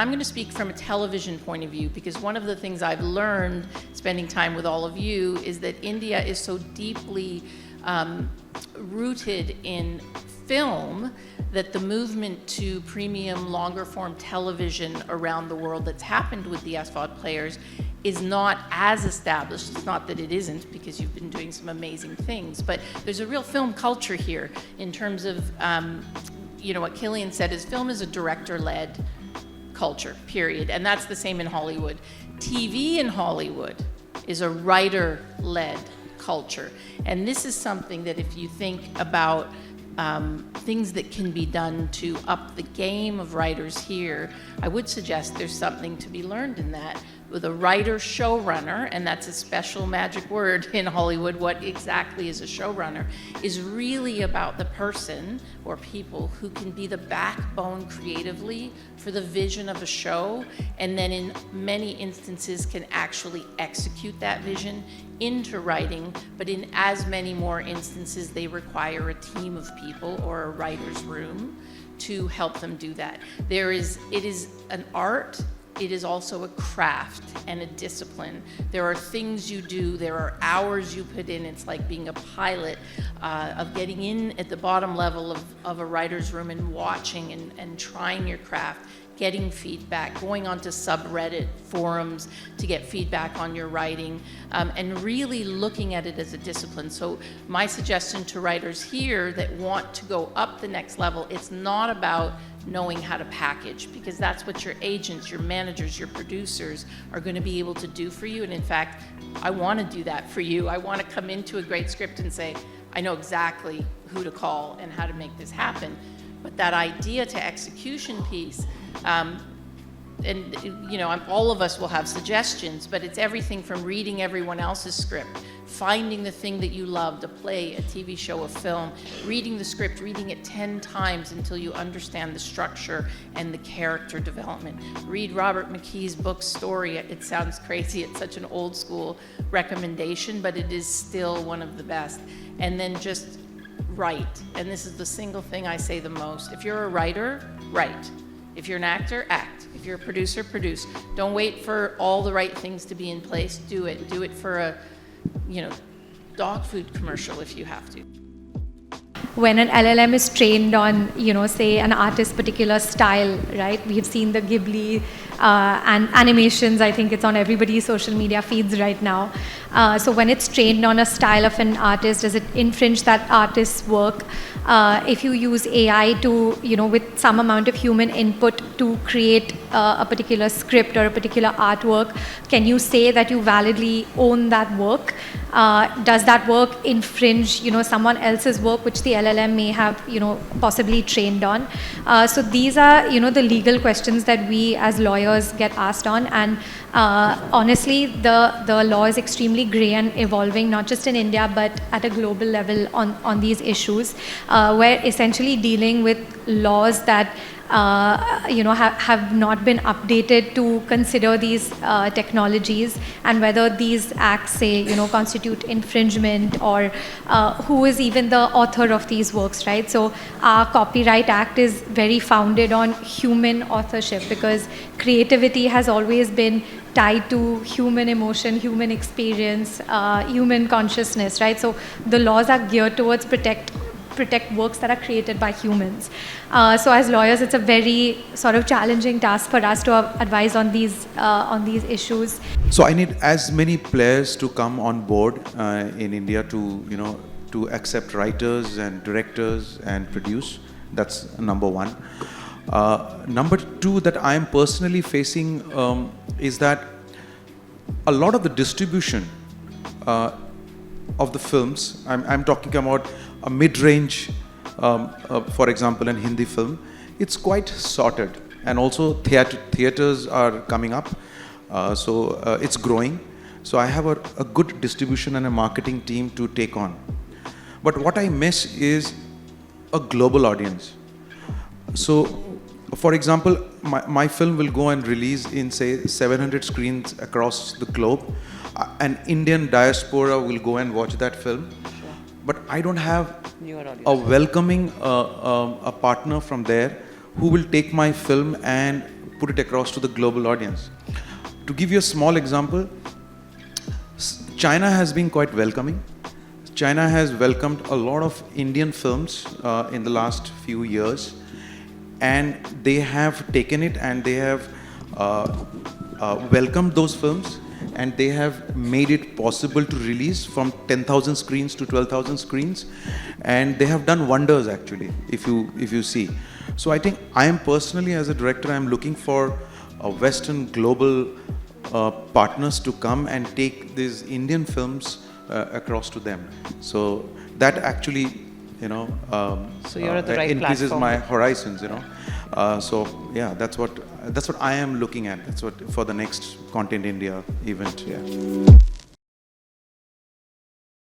I'm going to speak from a television point of view, because one of the things I've learned spending time with all of you is that India is so deeply rooted in film that the movement to premium longer form television around the world that's happened with the SVOD players is not as established. It's not that it isn't, because you've been doing some amazing things, but there's a real film culture here in terms of, what Killian said is film is a director-led culture, period. And that's the same in Hollywood. TV in Hollywood is a writer-led culture. And this is something that if you think about things that can be done to up the game of writers here, I would suggest there's something to be learned in that. With a writer showrunner, and that's a special magic word in Hollywood, what exactly is a showrunner, is really about the person or people who can be the backbone creatively for the vision of a show, and then in many instances can actually execute that vision into writing, but in as many more instances they require a team of people or a writer's room to help them do that. It is an art. It is also a craft and a discipline. There are things you do, there are hours you put in. It's like being a pilot, of getting in at the bottom level of a writer's room and watching and trying your craft, getting feedback, going onto subreddit forums to get feedback on your writing, and really looking at it as a discipline. So my suggestion to writers here that want to go up the next level, it's not about knowing how to package, because that's what your agents, your managers, your producers are going to be able to do for you. And in fact, I want to do that for you. I want to come into a great script and say, I know exactly who to call and how to make this happen. But that idea to execution piece, all of us will have suggestions, but it's everything from reading everyone else's script, finding the thing that you loved, a play, a TV show, a film, reading the script, reading it 10 times until you understand the structure and the character development. Read Robert McKee's book, Story. It sounds crazy. It's such an old school recommendation, but it is still one of the best. And then just write. And this is the single thing I say the most. If you're a writer, write. If you're an actor, act. If you're a producer, produce. Don't wait for all the right things to be in place. Do it. Do it for a, dog food commercial if you have to. When an LLM is trained on, say an artist's particular style, right? We've seen the Ghibli and animations. I think it's on everybody's social media feeds right now. So when it's trained on a style of an artist, does it infringe that artist's work? If you use AI to, with some amount of human input to create a particular script or a particular artwork, can you say that you validly own that work? Does that work infringe, someone else's work, which the LLM may have, possibly trained on? So these are, the legal questions that we as lawyers get asked on. And honestly, the law is extremely gray and evolving, not just in India, but at a global level on these issues. We're essentially dealing with laws that have not been updated to consider these technologies and whether these acts, say, constitute infringement or who is even the author of these works, right? So our Copyright Act is very founded on human authorship, because creativity has always been tied to human emotion, human experience, human consciousness, right? So the laws are geared towards protect works that are created by humans. So as lawyers, it's a very sort of challenging task for us to advise on these issues. So I need as many players to come on board in India to accept writers and directors and produce. That's number one. Number two that I am personally facing is that a lot of the distribution of the films, I'm talking about a mid-range, for example, in Hindi film, it's quite sorted. And also theaters are coming up, so it's growing. So I have a good distribution and a marketing team to take on. But what I miss is a global audience. So, for example, my film will go and release in, say, 700 screens across the globe. An Indian diaspora will go and watch that film. But I don't have a welcoming a partner from there who will take my film and put it across to the global audience. To give you a small example, China has been quite welcoming. China has welcomed a lot of Indian films in the last few years, and they have taken it and they have welcomed those films, and they have made it possible to release from 10,000 screens to 12,000 screens, and they have done wonders actually, if you see. So I think I am personally, as a director, I am looking for Western global partners to come and take these Indian films across to them. So that actually, So you're at the right increases platform. my horizons, So yeah, that's what I am looking at. That's what for the next Content India event. Yeah.